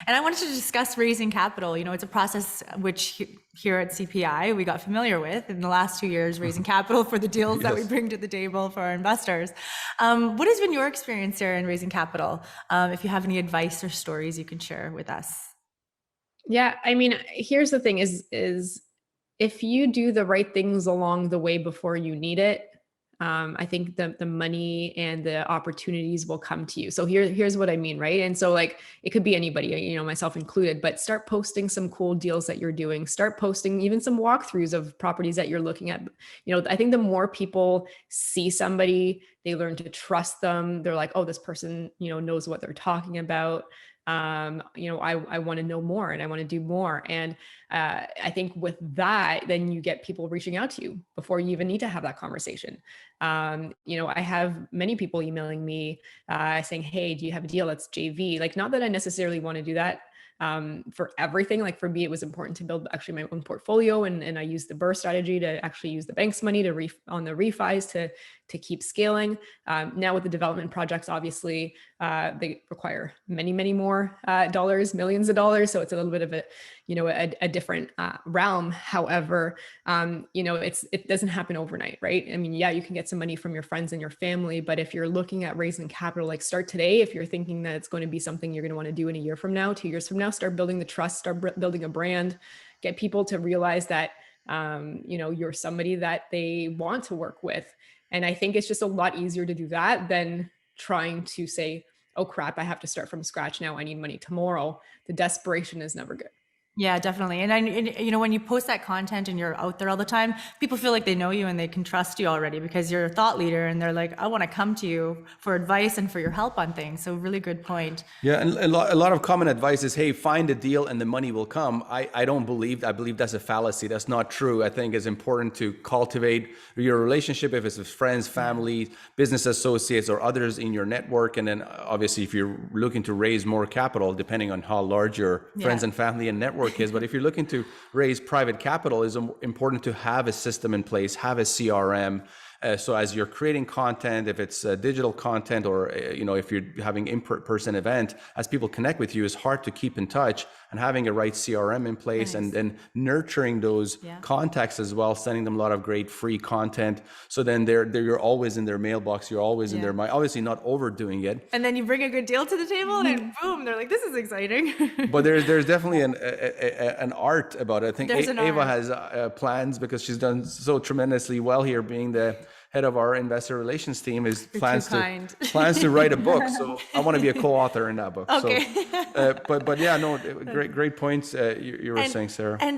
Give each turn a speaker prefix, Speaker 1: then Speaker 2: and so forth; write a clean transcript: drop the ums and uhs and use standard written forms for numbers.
Speaker 1: And I wanted to discuss raising capital. You know, it's a process which here at CPI, we got familiar with in the last 2 years, raising capital for the deals that we bring to the table for our investors. What has been your experience, Sarah, in raising capital? If you have any advice or stories you can share with us.
Speaker 2: Yeah, I mean, here's the thing is if you do the right things along the way before you need it, I think the money and the opportunities will come to you. So here's what I mean, right? And so like it could be anybody, you know, myself included, but start posting some cool deals that you're doing. Start posting even some walkthroughs of properties that you're looking at. You know, I think the more people see somebody, they learn to trust them. They're like, oh, this person, you know, knows what they're talking about. You know, I want to know more and I want to do more. And I think with that, then you get people reaching out to you before you even need to have that conversation. You know, I have many people emailing me saying, hey, do you have a deal that's JV? Like, not that I necessarily want to do that for everything. Like for me, it was important to build actually my own portfolio. And I used the BRRRR strategy to actually use the bank's money to on the refis to keep scaling. Now with the development projects, obviously, they require many, many more dollars, millions of dollars. So it's a little bit of a, you know, a different realm. However, you know, it doesn't happen overnight, right? I mean, yeah, you can get some money from your friends and your family, but if you're looking at raising capital, like start today. If you're thinking that it's going to be something you're going to want to do in a year from now, 2 years from now, start building the trust, start building a brand, get people to realize that, you know, you're somebody that they want to work with. And I think it's just a lot easier to do that than trying to say, oh crap, I have to start from scratch now. I need money tomorrow. The desperation is never good.
Speaker 1: Yeah, definitely. And you know, when you post that content and you're out there all the time, people feel like they know you and they can trust you already because you're a thought leader and they're like, I want to come to you for advice and for your help on things. So really good point.
Speaker 3: Yeah, and a lot of common advice is, hey, find a deal and the money will come. I believe that's a fallacy. That's not true. I think it's important to cultivate your relationship, if it's with friends, family, business associates, or others in your network. And then obviously, if you're looking to raise more capital, depending on how large your friends and family and network is. But if you're looking to raise private capital, it's important to have a system in place, have a CRM. So as you're creating content, if it's digital content or, you know, if you're having in-person event, as people connect with you, it's hard to keep in touch, and having a right CRM in place and then nurturing those contacts as well, sending them a lot of great free content. So then you're always in their mailbox. You're always in their mind, obviously not overdoing it.
Speaker 1: And then you bring a good deal to the table and boom, they're like, this is exciting.
Speaker 3: But there's definitely an art about it. I think Ava has plans, because she's done so tremendously well here, being the head of our investor relations team, is plans to write a book. So I want to be a co-author in that book. Okay. So, but yeah, no, great points you were saying, Sarah.
Speaker 1: And